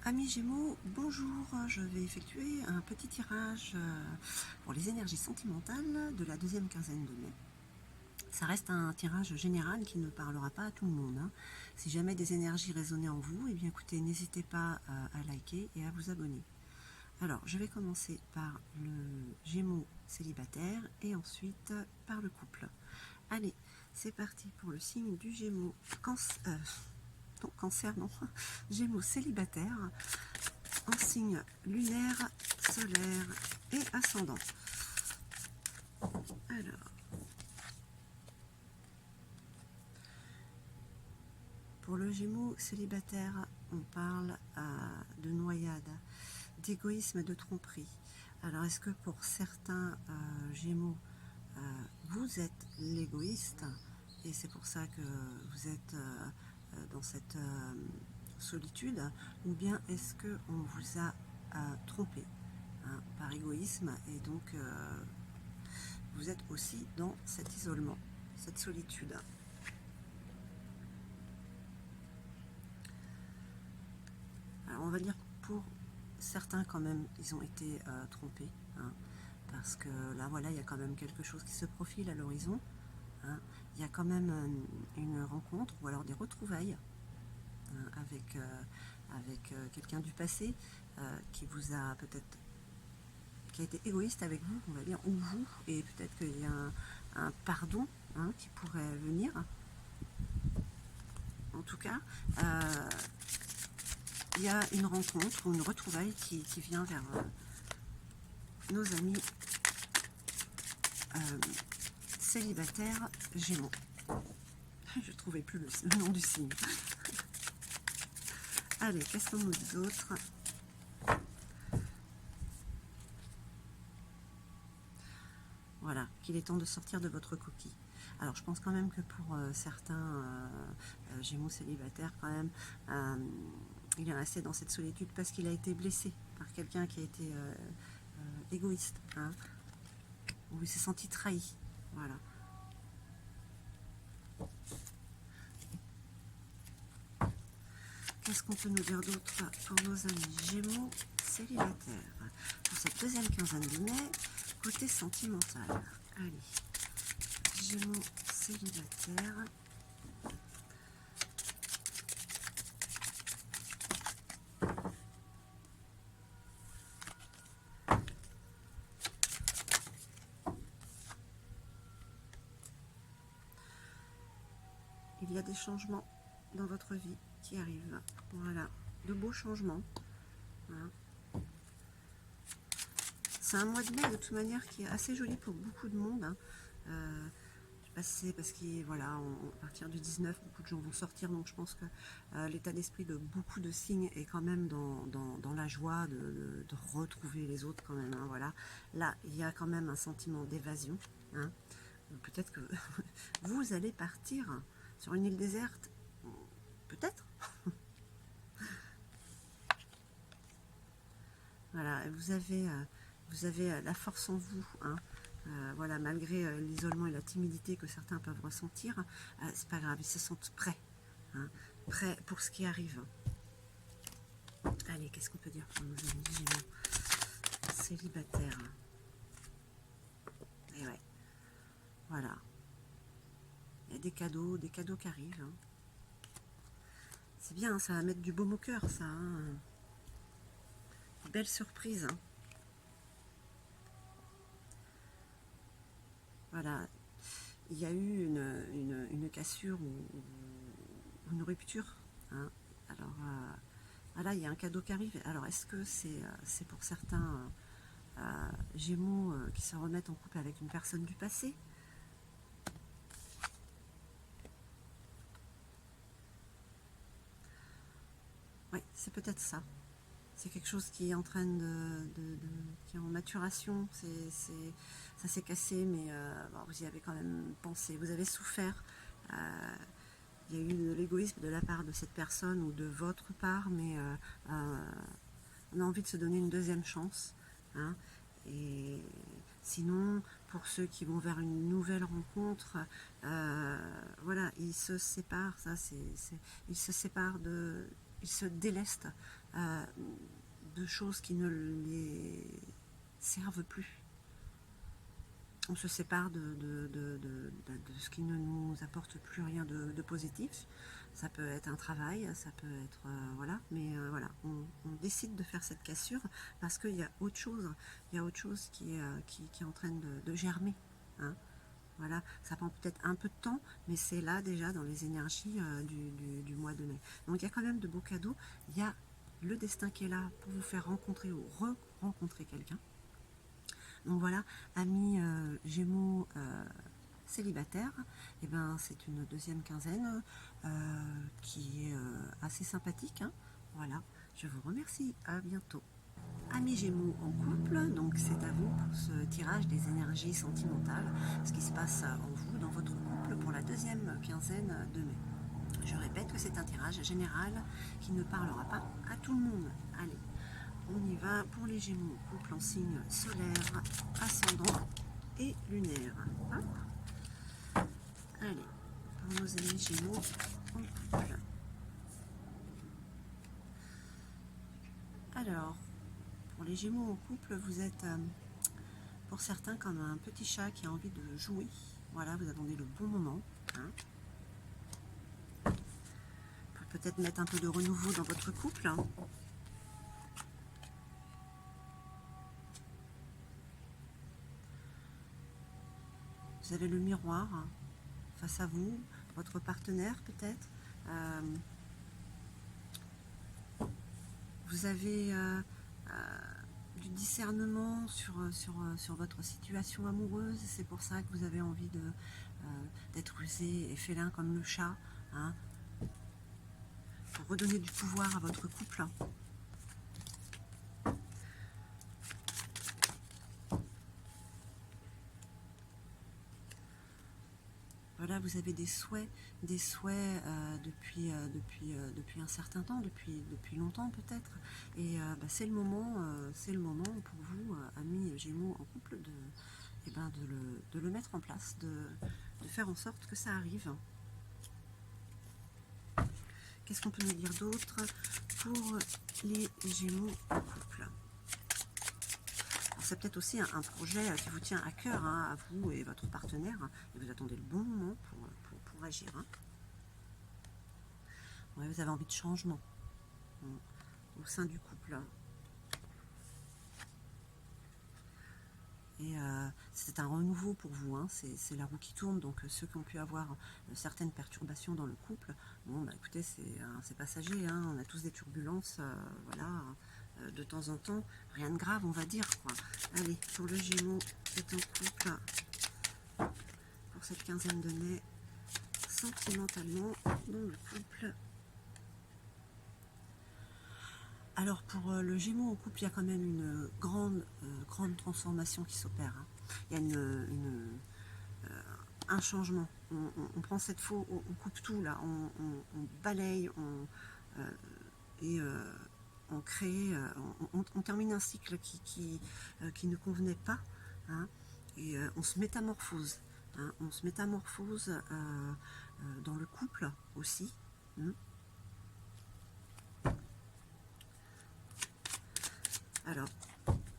Amis Gémeaux, bonjour, je vais effectuer un petit tirage pour les énergies sentimentales de la deuxième quinzaine de mai. Ça reste un tirage général qui ne parlera pas à tout le monde, hein. Si jamais des énergies résonnaient en vous, eh bien écoutez, n'hésitez pas à liker et à vous abonner. Alors, je vais commencer par le Gémeaux célibataire et ensuite par le couple. Allez, c'est parti pour le signe du Gémeaux. Cancer, non, Gémeaux célibataire en signe lunaire, solaire et ascendant. Alors, pour le Gémeaux célibataire, on parle de noyade, d'égoïsme, de tromperie. Alors, est-ce que pour certains Gémeaux, vous êtes l'égoïste et c'est pour ça que vous êtes dans cette solitude, ou bien est-ce qu'on vous a trompé, hein, par égoïsme et donc vous êtes aussi dans cet isolement, cette solitude. Alors on va dire pour certains quand même, ils ont été trompés, hein, parce que là voilà, il y a quand même quelque chose qui se profile à l'horizon, hein. Il y a quand même une rencontre ou alors des retrouvailles, hein, avec quelqu'un du passé qui vous a peut-être, qui a été égoïste avec vous, on va dire, ou vous, et peut-être qu'il y a un pardon, hein, qui pourrait venir. En tout cas, il y a une rencontre ou une retrouvaille qui vient vers nos amis célibataires Gémeaux. Je ne trouvais plus le nom du signe. Allez, qu'est-ce qu'on nous dit d'autre? Voilà, qu'il est temps de sortir de votre coquille. Alors, je pense quand même que pour certains Gémeaux célibataires, quand même, il est resté dans cette solitude parce qu'il a été blessé par quelqu'un qui a été égoïste, hein, où il s'est senti trahi. Voilà. Qu'est-ce qu'on peut nous dire d'autre pour nos amis Gémeaux célibataires pour cette deuxième quinzaine de mai, côté sentimental? Allez, Gémeaux célibataires. Il y a des changements dans votre vie qui arrivent. Voilà, de beaux changements. Voilà. C'est un mois de mai de toute manière qui est assez joli pour beaucoup de monde, hein. Je sais pas si c'est parce qu'à voilà, à partir du 19, beaucoup de gens vont sortir, donc je pense que l'état d'esprit de beaucoup de signes est quand même dans la joie de retrouver les autres quand même, hein, voilà. Là, il y a quand même un sentiment d'évasion, hein. Peut-être que vous allez partir sur une île déserte, peut-être. Voilà, vous avez la force en vous, hein. Voilà, malgré l'isolement et la timidité que certains peuvent ressentir, c'est pas grave, ils se sentent prêts, hein, prêts pour ce qui arrive. Allez, qu'est-ce qu'on peut dire pour nos amis Gémeaux célibataires? Et ouais, voilà, il y a des cadeaux qui arrivent, hein. C'est bien, hein, ça va mettre du baume au cœur, ça, hein. Belle surprise, hein. Voilà, il y a eu une cassure ou une rupture, hein. Alors, voilà, il y a un cadeau qui arrive. Alors, est-ce que c'est pour certains Gémeaux qui se remettent en couple avec une personne du passé? Oui, c'est peut-être ça. C'est quelque chose qui est en train qui est en maturation. Ça s'est cassé, mais bon, vous y avez quand même pensé. Vous avez souffert. Il y a eu de l'égoïsme de la part de cette personne ou de votre part, mais on a envie de se donner une deuxième chance, hein. Et sinon, pour ceux qui vont vers une nouvelle rencontre, voilà, ils se séparent. Ils se séparent ils se délestent de choses qui ne les servent plus. On se sépare de ce qui ne nous apporte plus rien de positif. Ça peut être un travail, ça peut être voilà, mais voilà, on décide de faire cette cassure parce qu'il y a autre chose, qui est en train de germer. Hein. Voilà, ça prend peut-être un peu de temps, mais c'est là déjà dans les énergies du mois de mai. Donc il y a quand même de beaux cadeaux. Il y a le destin qui est là pour vous faire rencontrer ou re-rencontrer quelqu'un. Donc voilà, amis Gémeaux célibataires, et ben c'est une deuxième quinzaine qui est assez sympathique. Hein. Voilà, je vous remercie, à bientôt. Amis Gémeaux en couple, donc c'est à vous pour ce tirage des énergies sentimentales, ce qui se passe en vous, dans votre couple, pour la deuxième quinzaine de mai. Je répète que c'est un tirage général qui ne parlera pas à tout le monde. Allez, on y va pour les Gémeaux, couple en signe solaire, ascendant et lunaire. Hop. Allez, pour nos amis Gémeaux en couple. Alors, pour les Gémeaux en couple, vous êtes pour certains comme un petit chat qui a envie de jouer. Voilà, vous attendez le bon moment. Hein. Pour peut-être mettre un peu de renouveau dans votre couple. Hein. Vous avez le miroir face à vous, votre partenaire peut-être. Vous avez du discernement sur votre situation amoureuse. C'est pour ça que vous avez envie d'être rusé et félin comme le chat. Hein, pour redonner du pouvoir à votre couple. Voilà, vous avez des souhaits depuis un certain temps, depuis longtemps peut-être, et c'est le moment pour vous, amis Gémeaux en couple, de le mettre en place, de faire en sorte que ça arrive. Qu'est-ce qu'on peut nous dire d'autre pour les Gémeaux en couple? C'est peut-être aussi un projet qui vous tient à cœur, hein, à vous et votre partenaire, et vous attendez le bon moment pour agir. Hein. Ouais, vous avez envie de changement au sein du couple. Et c'est un renouveau pour vous, hein. C'est la roue qui tourne, donc ceux qui ont pu avoir certaines perturbations dans le couple, bon, bah, écoutez, c'est passager, hein. On a tous des turbulences, voilà, de temps en temps, rien de grave, on va dire, quoi. Allez, pour le Gémeaux qui est en couple, pour cette quinzaine de mai, sentimentalement, dans le couple. Alors pour le Gémeaux en couple, il y a quand même une grande transformation qui s'opère. Hein. Il y a un changement. On prend cette fois, on coupe tout là, on balaye, on crée, on termine un cycle qui ne convenait pas, hein, et on se métamorphose. Hein, on se métamorphose dans le couple aussi. Hein. Alors,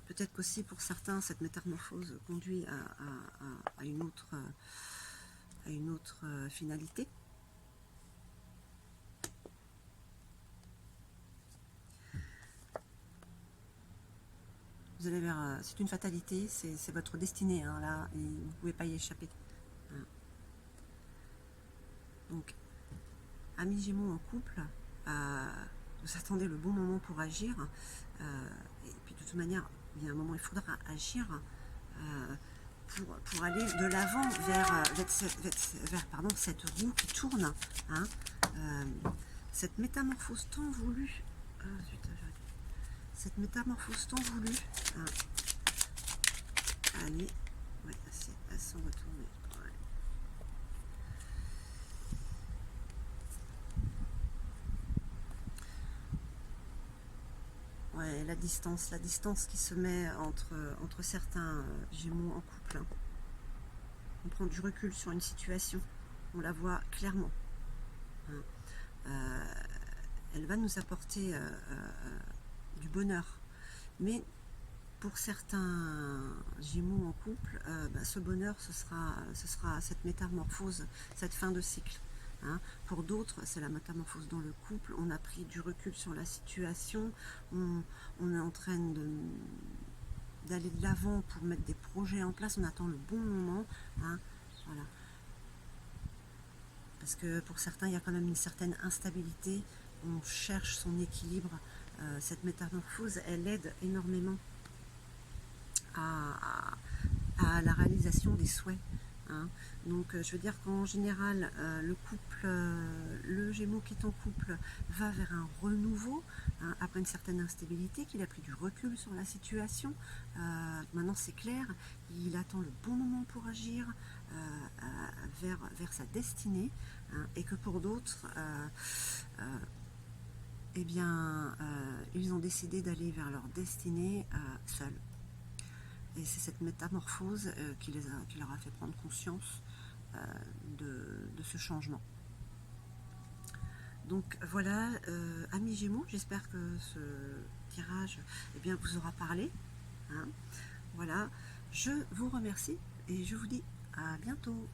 peut-être qu'aussi pour certains, cette métamorphose conduit à une autre finalité. Vous allez vers, c'est une fatalité, c'est votre destinée, hein, là, et vous ne pouvez pas y échapper. Hein. Donc, amis Gémeaux en couple, vous attendez le bon moment pour agir, et puis de toute manière, il y a un moment, il faudra agir pour aller de l'avant vers cette roue qui tourne, hein, cette métamorphose tant voulue. Cette métamorphose tant voulue. Hein. Allez, ouais, elles sont retournées. Ouais, la distance qui se met entre certains Gémeaux en couple. Hein. On prend du recul sur une situation, on la voit clairement. Hein. elle va nous apporter du bonheur. Mais pour certains Gémeaux en couple, ce bonheur, ce sera cette métamorphose, cette fin de cycle. Hein. Pour d'autres, c'est la métamorphose dans le couple. On a pris du recul sur la situation. On est en train d'aller de l'avant pour mettre des projets en place. On attend le bon moment. Hein. Voilà. Parce que pour certains, il y a quand même une certaine instabilité. On cherche son équilibre. Cette métamorphose, elle aide énormément à la réalisation des souhaits. Hein. Donc je veux dire qu'en général, le couple, le Gémeaux qui est en couple va vers un renouveau, hein, après une certaine instabilité, qu'il a pris du recul sur la situation. Maintenant c'est clair, il attend le bon moment pour agir vers sa destinée, hein, et que pour d'autres, eh bien, ils ont décidé d'aller vers leur destinée seuls. Et c'est cette métamorphose qui leur a fait prendre conscience de ce changement. Donc voilà, amis Gémeaux, j'espère que ce tirage vous aura parlé. Hein. Voilà, je vous remercie et je vous dis à bientôt.